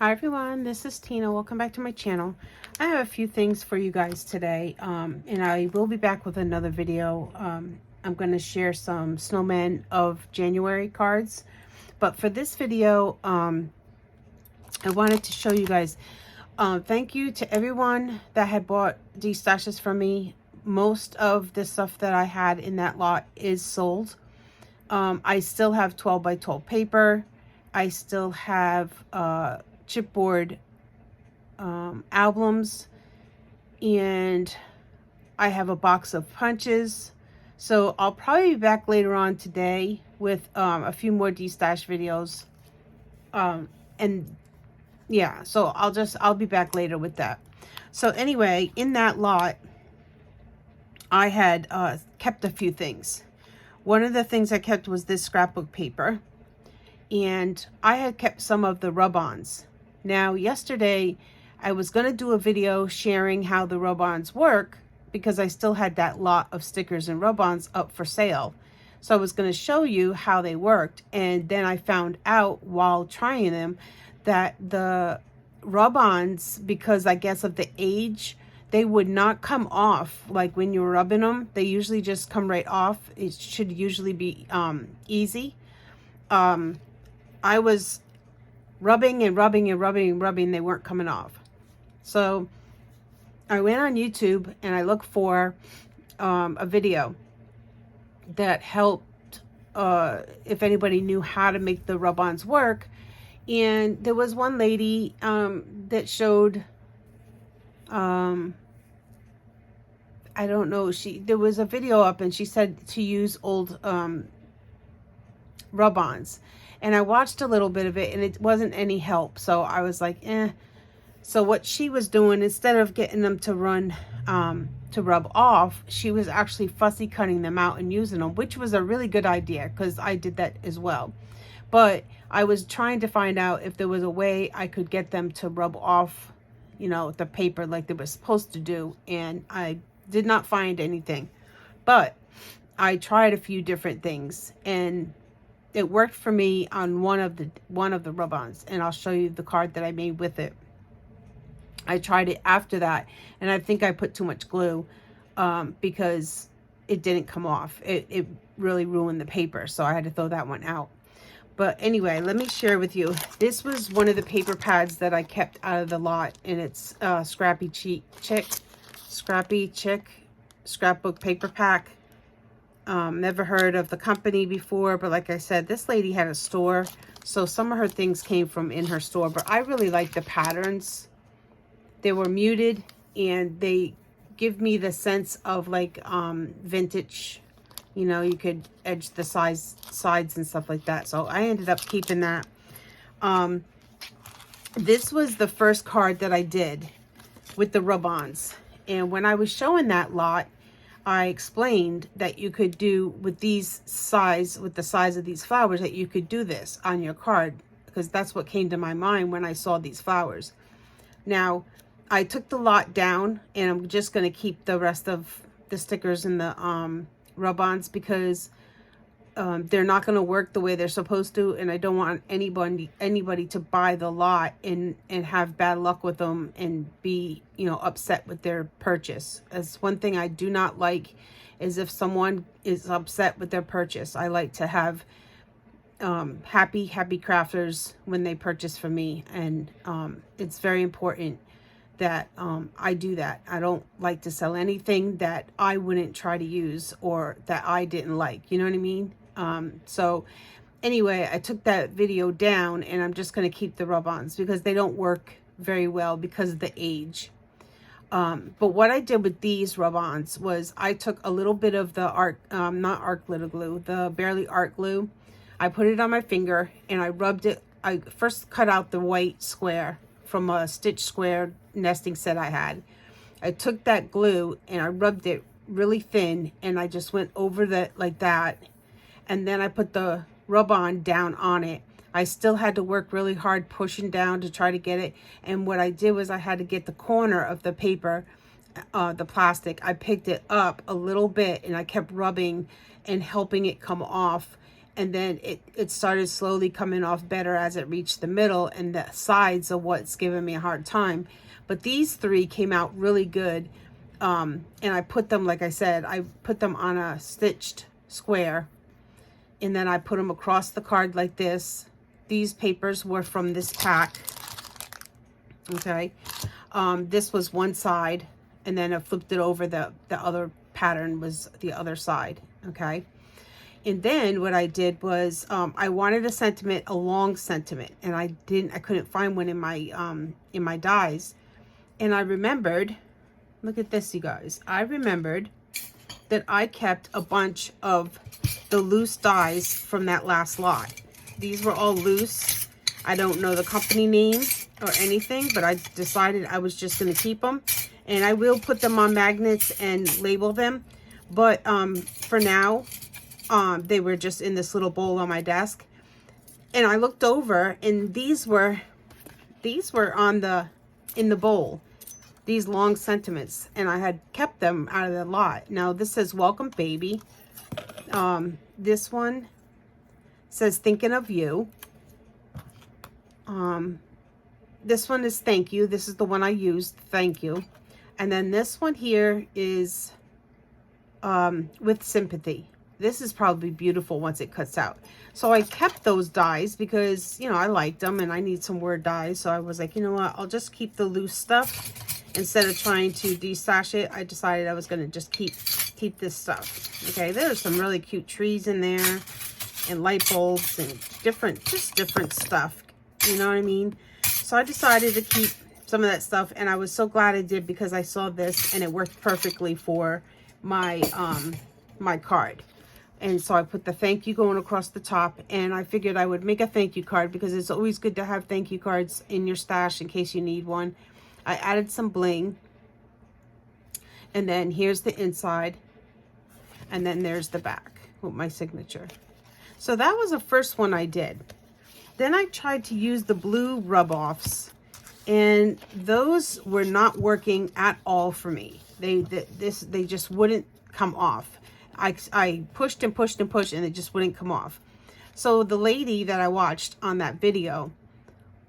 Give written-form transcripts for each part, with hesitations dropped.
Hi everyone, this is Tina. Welcome back to my channel. I have a few things for you guys today, and I will be back with another video. I'm going to share some snowman of January cards, but for this video, I wanted to show you guys. Thank you to everyone that had bought these stashes from me. Most of the stuff that I had in that lot is sold. I still have 12 by 12 paper. I still have chipboard albums, and I have a box of punches. So I'll probably be back later on today with a few more D-stash videos. And yeah, so I'll be back later with that. So anyway, in that lot, I had kept a few things. One of the things I kept was this scrapbook paper, and I had kept some of the rub-ons. Now, yesterday, I was going to do a video sharing how the rub-ons work because I still had that lot of stickers and rub-ons up for sale. So I was going to show you how they worked, and then I found out while trying them that the rub-ons, because I guess of the age, they would not come off like when you're rubbing them. They usually just come right off. It should usually be easy. I was rubbing and rubbing and rubbing and rubbing. They weren't coming off. So I went on YouTube and I looked for a video that helped if anybody knew how to make the rub-ons work. And there was one lady that showed, I don't know, there was a video up and she said to use old rub-ons. And I watched a little bit of it and it wasn't any help. So I was like, eh. So what she was doing, instead of getting them to run, to rub off, she was actually fussy cutting them out and using them, which was a really good idea because I did that as well. But I was trying to find out if there was a way I could get them to rub off, you know, the paper like they were supposed to do. And I did not find anything. But I tried a few different things, and it worked for me on one of the rub-ons, and I'll show you the card that I made with it. I tried it after that, and I think I put too much glue because it didn't come off. It really ruined the paper, so I had to throw that one out. But anyway, let me share with you. This was one of the paper pads that I kept out of the lot, and it's Scrappy Chick Scrapbook Paper Pack. Never heard of the company before, but like I said, this lady had a store, so some of her things came from in her store. But I really like the patterns. They were muted and they give me the sense of like vintage. You know, you could edge the sides and stuff like that. So I ended up keeping that. This was the first card that I did with the rub-ons, and when I was showing that lot, I explained that you could do with these size, with the size of these flowers, that you could do this on your card, because that's what came to my mind when I saw these flowers. Now, I took the lot down, and I'm just going to keep the rest of the stickers and the rub-ons because they're not going to work the way they're supposed to, and I don't want anybody to buy the lot and have bad luck with them and be, you know, upset with their purchase. As one thing I do not like is if someone is upset with their purchase. I like to have happy crafters when they purchase from me, and it's very important that I do that. I don't like to sell anything that I wouldn't try to use or that I didn't like, you know what I mean? So anyway, I took that video down, and I'm just going to keep the rub-ons because they don't work very well because of the age. But what I did with these rub-ons was I took a little bit of the not art glitter glue, the Barely Art glue. I put it on my finger and I rubbed it. I first cut out the white square from a stitch square nesting set I had. I took that glue and I rubbed it really thin, and I just went over that like that. And then I put the rub-on down on it. I still had to work really hard pushing down to try to get it. And what I did was I had to get the corner of the paper, the plastic. I picked it up a little bit and I kept rubbing and helping it come off. And then it started slowly coming off better as it reached the middle and the sides of what's giving me a hard time. But these three came out really good. And I put them, like I said, I put them on a stitched square. And then I put them across the card like this. These papers were from this pack. Okay. This was one side. And then I flipped it over. The other pattern was the other side. Okay. And then what I did was, I wanted a sentiment, a long sentiment, and I couldn't find one in my dies. And I remembered, look at this, you guys. I remembered that I kept a bunch of the loose dies from that last lot. These were all loose. I don't know the company name or anything, but I decided I was just going to keep them. And I will put them on magnets and label them. But for now, they were just in this little bowl on my desk, and I looked over, and these were in the bowl, these long sentiments, and I had kept them out of the lot. Now this says welcome baby. This one says thinking of you. This one is thank you. This is the one I used, thank you. And then this one here is with sympathy. This is probably beautiful once it cuts out. So I kept those dies because, you know, I liked them and I need some word dies. So I was like, you know what, I'll just keep the loose stuff. Instead of trying to destash it, I decided I was going to just keep this stuff. Okay, there's some really cute trees in there and light bulbs and just different stuff. You know what I mean? So I decided to keep some of that stuff, and I was so glad I did because I saw this and it worked perfectly for my my card. And so I put the thank you going across the top, and I figured I would make a thank you card because it's always good to have thank you cards in your stash in case you need one. I added some bling, and then here's the inside, and then there's the back with my signature. So that was the first one I did. Then I tried to use the blue rub-offs, and those were not working at all for me. They just wouldn't come off. I pushed and pushed and pushed, and it just wouldn't come off. So the lady that I watched on that video,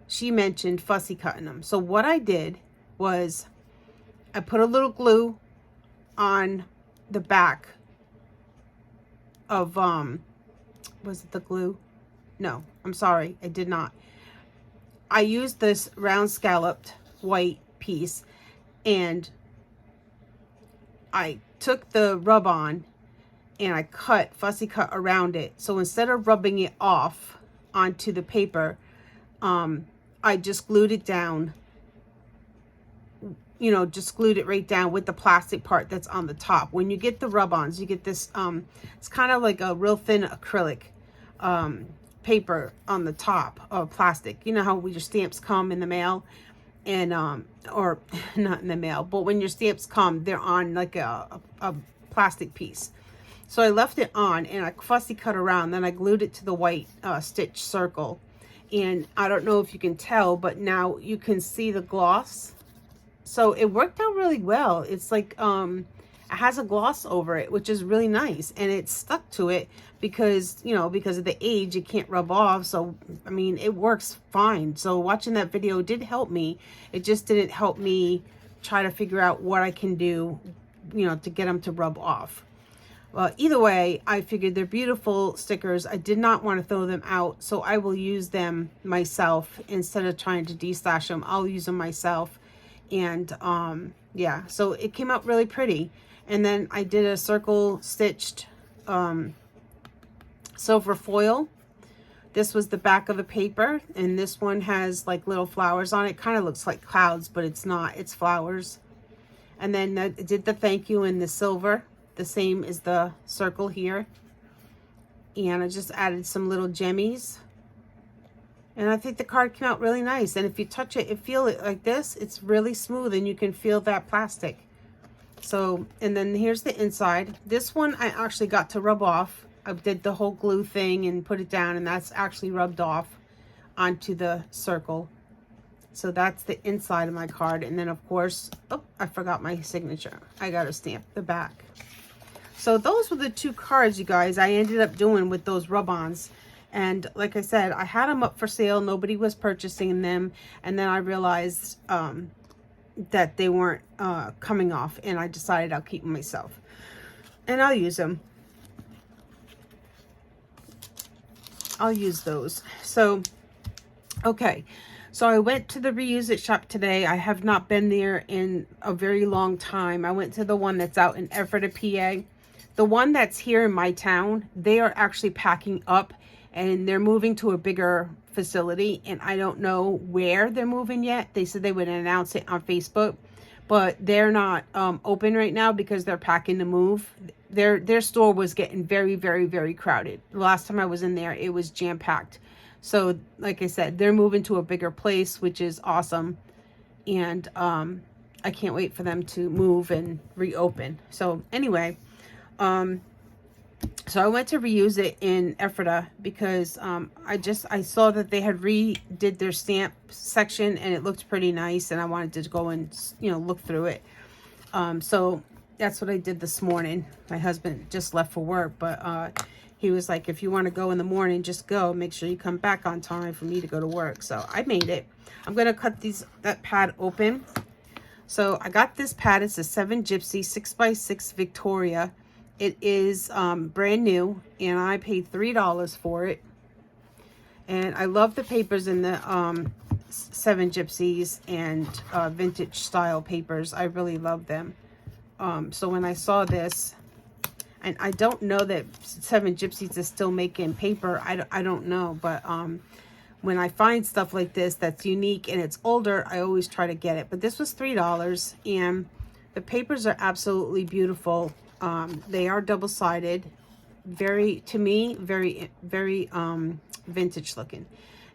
she mentioned fussy cutting them. So what I did was I put a little glue on the back of, was it the glue? No, I'm sorry, I did not. I used this round scalloped white piece, and I took the rub-on and I fussy cut around it. So instead of rubbing it off onto the paper, I just glued it down, you know, just glued it right down with the plastic part that's on the top. When you get the rub-ons, you get this, it's kind of like a real thin acrylic paper on the top of plastic. You know how your stamps come in the mail, and or not in the mail, but when your stamps come, they're on like a plastic piece. So I left it on, and I fussy cut around, then I glued it to the white stitch circle. And I don't know if you can tell, but now you can see the gloss. So it worked out really well. It's like it has a gloss over it, which is really nice, and it stuck to it because, you know, because of the age, it can't rub off. So I mean, it works fine. So watching that video did help me. It just didn't help me try to figure out what I can do, you know, to get them to rub off. Well, either way, I figured they're beautiful stickers. I did not want to throw them out, so I will use them myself instead of trying to destash them. I'll use them myself. And yeah, so it came out really pretty. And then I did a circle stitched silver foil. This was the back of the paper, and this one has like little flowers on it. Kind of looks like clouds, but it's not, it's flowers. And then I did the thank you in the silver, the same as the circle here. And I just added some little gemmies. And I think the card came out really nice. And if you touch it, feel it like this, it's really smooth, and you can feel that plastic. So, and then here's the inside. This one I actually got to rub off. I did the whole glue thing and put it down, and that's actually rubbed off onto the circle. So that's the inside of my card. And then of course, oh, I forgot my signature. I got to stamp the back. So those were the 2 cards, you guys, I ended up doing with those rub-ons. And like I said, I had them up for sale. Nobody was purchasing them. And then I realized that they weren't coming off. And I decided I'll keep them myself. And I'll use them. I'll use those. So, okay. So I went to the Reuse It shop today. I have not been there in a very long time. I went to the one that's out in Ephrata, PA. The one that's here in my town, they are actually packing up and they're moving to a bigger facility. And I don't know where they're moving yet. They said they would announce it on Facebook, but they're not open right now because they're packing to move. Their store was getting very, very, very crowded. The last time I was in there, it was jam-packed. So, like I said, they're moving to a bigger place, which is awesome. And I can't wait for them to move and reopen. So, anyway, so I went to Reuse It in Ephrata because I saw that they had redid their stamp section and it looked pretty nice. And I wanted to go and, you know, look through it. So that's what I did this morning. My husband just left for work, but he was like, if you want to go in the morning, just go. Make sure you come back on time for me to go to work. So I made it. I'm going to cut that pad open. So I got this pad. It's a 7 Gypsy 6x6 Victoria. It is brand new, and I paid $3 for it. And I love the papers in the 7 Gypsies and vintage style papers. I really love them. So when I saw this, and I don't know that 7 Gypsies is still making paper. I don't know. But when I find stuff like this that's unique and it's older, I always try to get it. But this was $3. And the papers are absolutely beautiful. They are double-sided. To me, very, very vintage looking.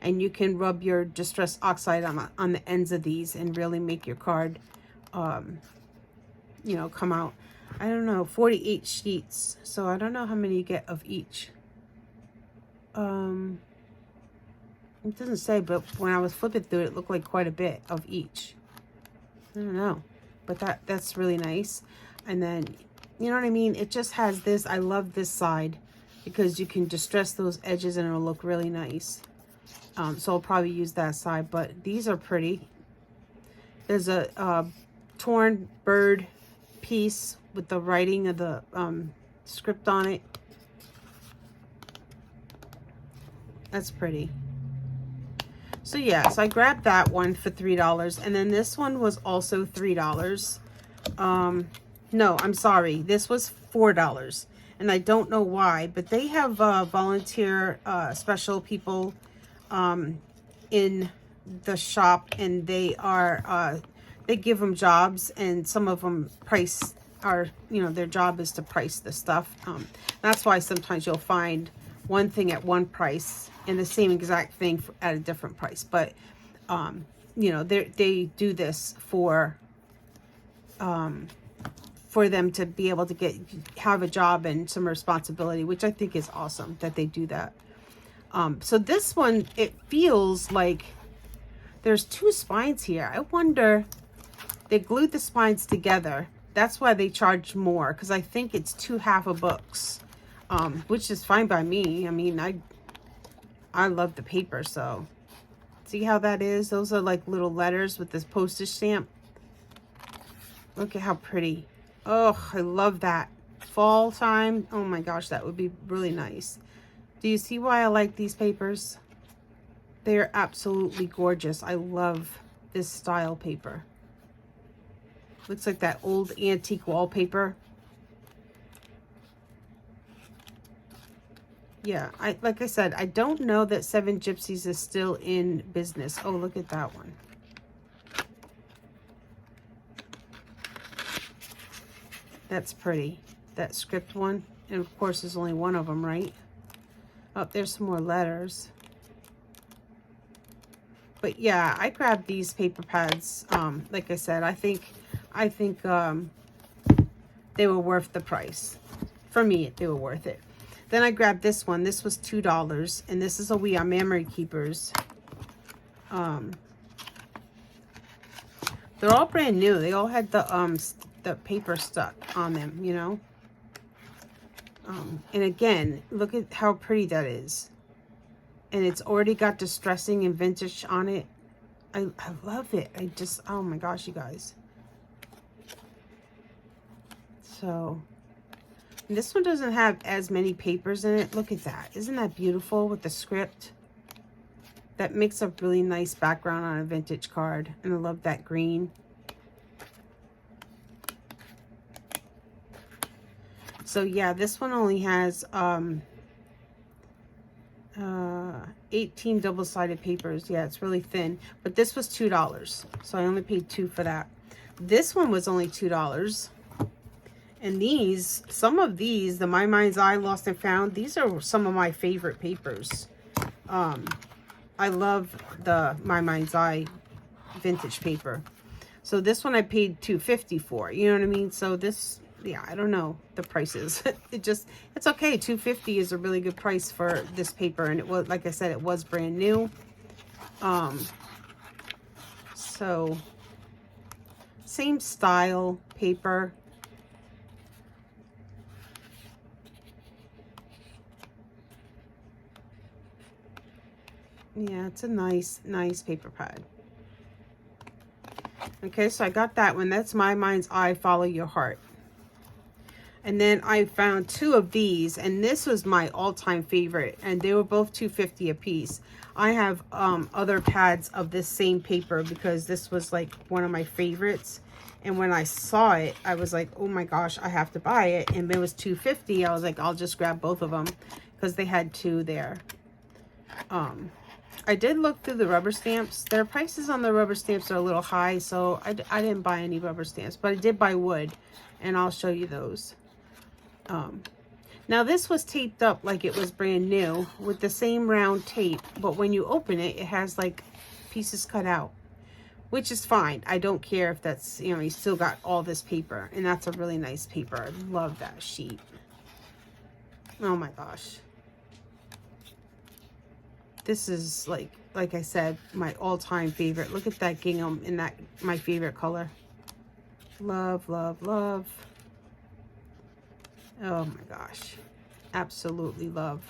And you can rub your Distress Oxide on the ends of these and really make your card, you know, come out. I don't know, 48 sheets. So I don't know how many you get of each. It doesn't say, but when I was flipping through it, it looked like quite a bit of each. I don't know. But that's really nice. And then, you know what I mean? It just has this. I love this side because you can distress those edges and it'll look really nice. So I'll probably use that side. But these are pretty. There's a torn bird piece with the writing of the script on it. That's pretty. So yeah, so I grabbed that one for $3, and then this one was also $3. No, I'm sorry, this was $4, and I don't know why, but they have volunteer special people in the shop, and they are they give them jobs, and some of them their job is to price the stuff. That's why sometimes you'll find one thing at one price and the same exact thing at a different price. But, you know, they do this for them to be able to have a job and some responsibility, which I think is awesome that they do that. So this one, it feels like there's 2 spines here. I wonder, they glued the spines together. That's why they charge more, because I think it's 2 half of books, which is fine by me. I mean, I love the paper, so see how that is? Those are like little letters with this postage stamp. Look at how pretty. Oh, I love that. Fall time. Oh my gosh, that would be really nice. Do you see why I like these papers? They are absolutely gorgeous. I love this style paper. Looks like that old antique wallpaper. Yeah, like I said, I don't know that 7 Gypsies is still in business. Oh, look at that one. That's pretty. That script one. And of course, there's only one of them, right? Oh, there's some more letters. But yeah, I grabbed these paper pads. Like I said, I think they were worth the price. For me, they were worth it. Then I grabbed this one. This was $2, and this is a We Are Memory Keepers. They're all brand new. They all had the paper stuck on them, you know. And again, look at how pretty that is. And it's already got distressing and vintage on it. I love it. I just, oh my gosh, you guys. So, this one doesn't have as many papers in it. Look at that. Isn't that beautiful with the script? That makes a really nice background on a vintage card. And I love that green. So yeah, this one only has 18 double-sided papers. Yeah, it's really thin. But this was $2. So I only paid $2 for that. This one was only $2. And these, some of these, the My Mind's Eye Lost and Found, these are some of my favorite papers. I love the My Mind's Eye vintage paper. So this one I paid $2.50 for. You know what I mean? So this, yeah, I don't know the prices. It's okay. $2.50 is a really good price for this paper. And it was, like I said, it was brand new. So same style paper. Yeah, it's a nice paper pad. Okay, so I got that one. That's My Mind's Eye, Follow Your Heart. And then I found 2 of these, and this was my all-time favorite, and they were both $2.50 a piece. I have other pads of this same paper because this was like one of my favorites. And when I saw it, I was like, oh my gosh, I have to buy it. And it was $2.50. I was like, I'll just grab both of them because they had 2 there. I did look through the rubber stamps. Their prices on the rubber stamps are a little high, so I didn't buy any rubber stamps, but I did buy wood, and I'll show you those. Now this was taped up like it was brand new with the same round tape, but when you open it, it has like pieces cut out, which is fine. I don't care if that's, you know, you still got all this paper, and that's a really nice paper. I love that sheet. Oh my gosh. This is like I said, my all-time favorite. Look at that gingham in that, my favorite color. Love, love, love. Oh my gosh. Absolutely love.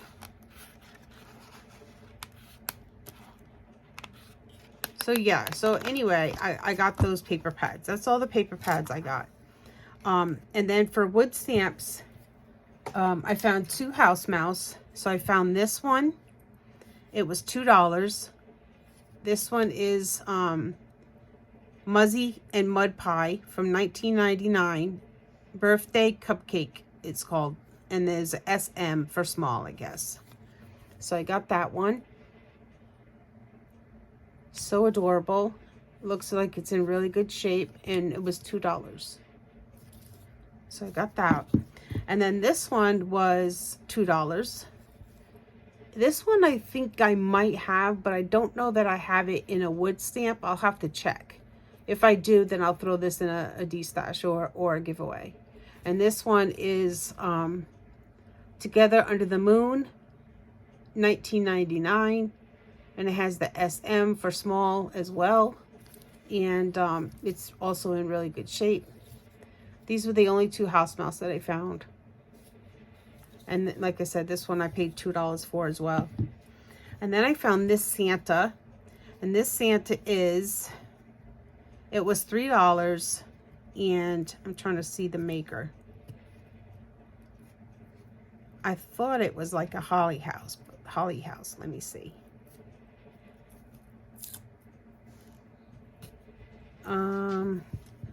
So yeah, so anyway, I got those paper pads. That's all the paper pads I got. And then for wood stamps, I found 2 house mouse. So I found this one. It was $2. This one is Muzzy and Mud Pie from 1999. Birthday Cupcake, it's called. And there's a SM for small, I guess. So I got that one. So adorable. Looks like it's in really good shape. And it was $2. So I got that. And then this one was $2. This one I think I might have, but I don't know that I have it in a wood stamp. I'll have to check. If I do, then I'll throw this in a D-stash or a giveaway. And this one is Together Under the Moon, 1999. And it has the SM for small as well. And it's also in really good shape. These were the only 2 house mouse that I found. And like I said, this one I paid $2 for as well. And then I found this Santa. And this Santa is, it was $3. And I'm trying to see the maker. I thought it was like a holly house. Holly house, let me see.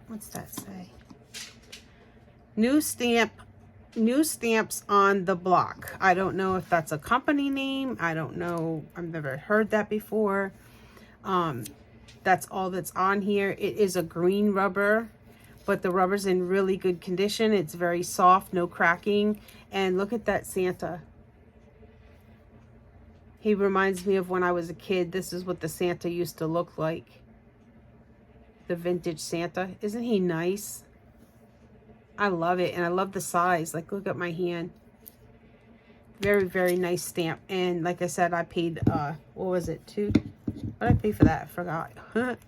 What's that say? New stamps on the block. I don't know if that's a company name. I don't know. I've never heard that before. That's all that's on here. It is a green rubber, but the rubber's in really good condition. It's very soft, no cracking. And look at that Santa. He reminds me of when I was a kid. This is what the Santa used to look like. The vintage Santa. Isn't he nice? I love it, and I love the size. Like, look at my hand. Very, very nice stamp. And like I said, I paid, what was it, $2? What did I pay for that? I forgot. $3.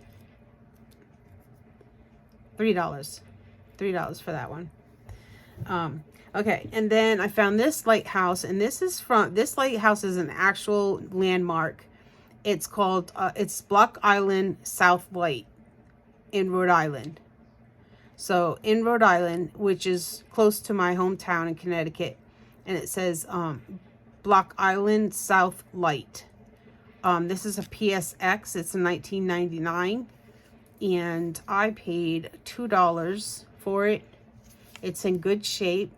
$3 for that one. Okay, and then I found this lighthouse, and this lighthouse is an actual landmark. It's called, it's Block Island South Light in Rhode Island. So in Rhode Island, which is close to my hometown in Connecticut, and it says Block Island South Light. This is a PSX. It's a 1999, and I paid $2 for it. It's in good shape.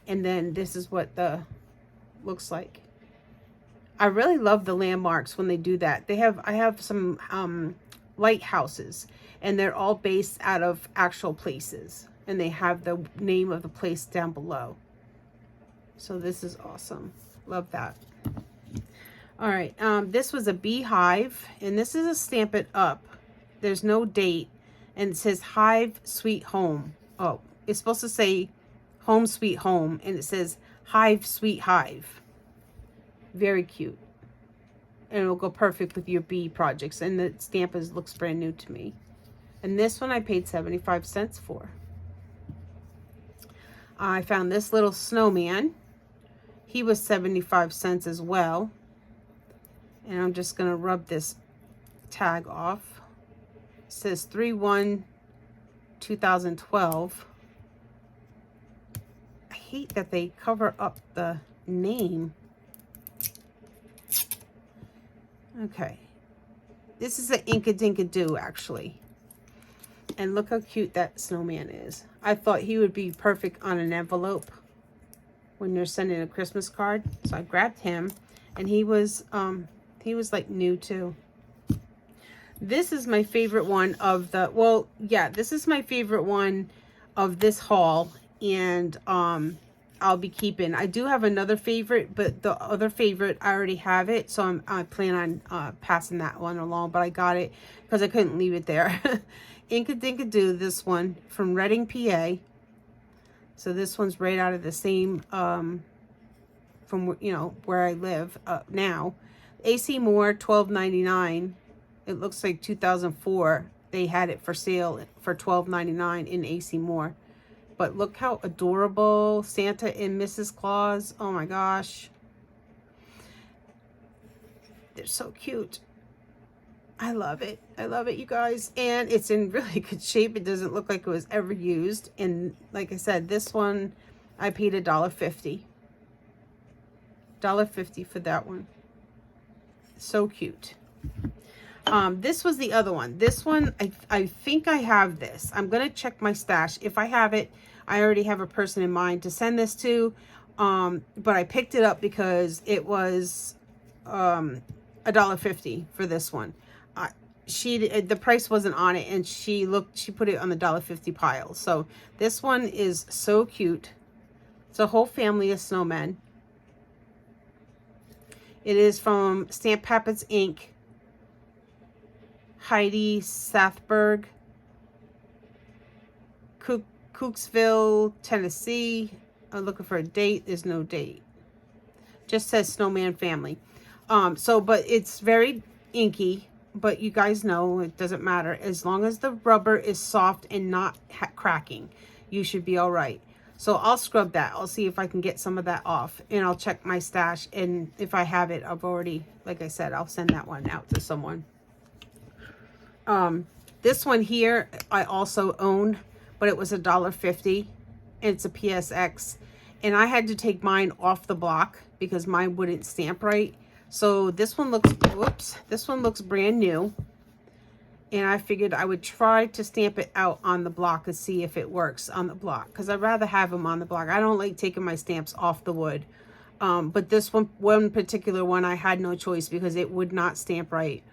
And then this is what the looks like. I really love the landmarks when they do that. I have some lighthouses, and they're all based out of actual places, and they have the name of the place down below. So this is awesome. Love that. All right, this was a beehive, and this is a Stamp It Up. There's no date, and it says Hive Sweet Home. Oh, it's supposed to say Home Sweet Home, and it says Hive Sweet Hive. Very cute. And it'll go perfect with your bee projects, and the stamp looks brand new to me. And this one I paid 75 cents for. I found this little snowman. He was 75 cents as well. And I'm just going to rub this tag off. It says 3/1/2012. I hate that they cover up the name. Okay. This is an Inka-Dinka-Doo, actually. And look how cute that snowman is. I thought he would be perfect on an envelope when you're sending a Christmas card. So I grabbed him, and he was like new too. This is my favorite one of the, well, yeah, this is my favorite one of this haul, and I'll be keeping. I do have another favorite, but the other favorite, I already have it, so I plan on passing that one along, but I got it because I couldn't leave it there. Inka-Dinka-Doo, this one from Reading, PA. So this one's right out of the same, from, you know, where I live now. AC Moore, $12.99. It looks like 2004. They had it for sale for $12.99 in AC Moore. But look how adorable. Santa and Mrs. Claus. Oh my gosh. They're so cute. I love it. I love it, you guys. And it's in really good shape. It doesn't look like it was ever used. And like I said, this one, I paid $1.50. $1.50 for that one. So cute. This was the other one. This one, I think I have this. I'm going to check my stash. If I have it, I already have a person in mind to send this to. But I picked it up because it was $1.50 for this one. The price wasn't on it, and she put it on the $1.50 pile. So this one is so cute. It's a whole family of snowmen. It is from Stamp Pappets Inc. Heidi Sathberg, Cooksville, Tennessee. I'm looking for a date. There's no date. Just says Snowman Family. But it's very inky. But you guys know it doesn't matter. As long as the rubber is soft and not cracking, you should be all right. So I'll scrub that. I'll see if I can get some of that off. And I'll check my stash. And if I have it, I've already, like I said, I'll send that one out to someone. This one here, I also own, but it was $1.50. It's a PSX. And I had to take mine off the block because mine wouldn't stamp right. So this one looks, whoops, this one looks brand new. And I figured I would try to stamp it out on the block and see if it works on the block. Because I'd rather have them on the block. I don't like taking my stamps off the wood. But this one particular one, I had no choice because it would not stamp right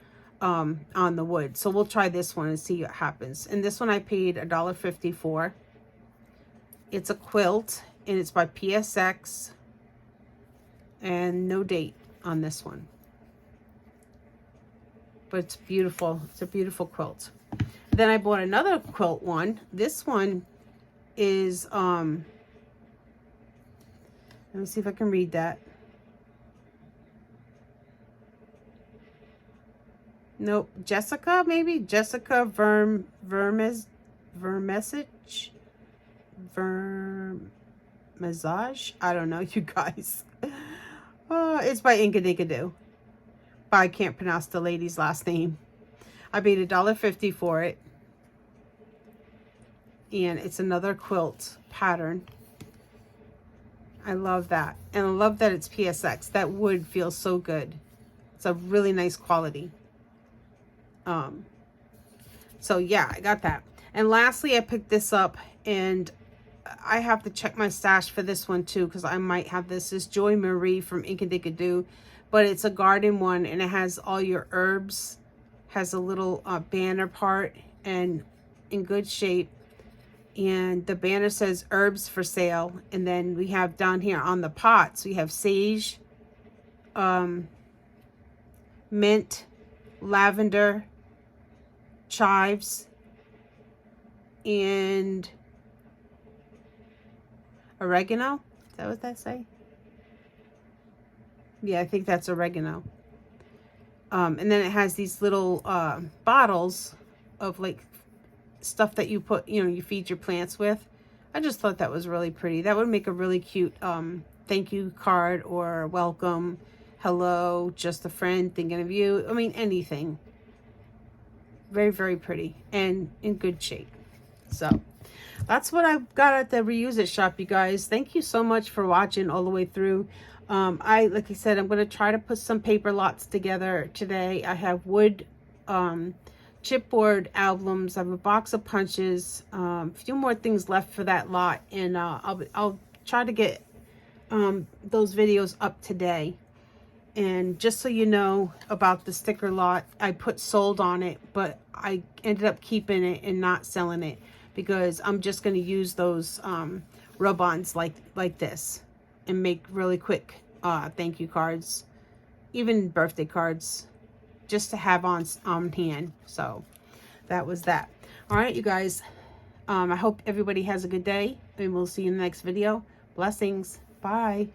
on the wood. So we'll try this one and see what happens. And this one I paid $1.50 for. It's a quilt, and it's by PSX. And no date on this one. But it's beautiful. It's a beautiful quilt. Then I bought another quilt one. This one is, let me see if I can read that. Nope. Jessica, maybe? Jessica Vermesich. Massage. I don't know, you guys. It's by Inkadinkado. But I can't pronounce the lady's last name. I paid $1.50 for it. And it's another quilt pattern. I love that. And I love that it's PSX. That wood feels so good. It's a really nice quality. So yeah, I got that. And lastly, I picked this up, and I have to check my stash for this one too, because I might have this. This is Joy Marie from Inkadinkado, but it's a garden one, and it has all your herbs. Has a little banner part, and in good shape. And the banner says herbs for sale. And then we have down here on the pots, we have sage, mint, lavender, chives, and oregano. Is that what that say? Yeah, I think that's oregano. And then it has these little bottles of like stuff that you put, you know, you feed your plants with. I just thought that was really pretty. That would make a really cute thank you card, or welcome, hello, just a friend thinking of you. I mean, anything. Very, very pretty and in good shape. So that's what I've got at the Reuse It shop, you guys. Thank you so much for watching all the way through. Like I said, I'm going to try to put some paper lots together today. I have wood chipboard albums. I have a box of punches, a few more things left for that lot, and I'll try to get those videos up today. And just so you know about the sticker lot, I put sold on it, but I ended up keeping it and not selling it, because I'm just going to use those rub-ons like this and make really quick thank you cards, even birthday cards, just to have on hand. So that was that. All right, you guys, I hope everybody has a good day, and we'll see you in the next video. Blessings. Bye.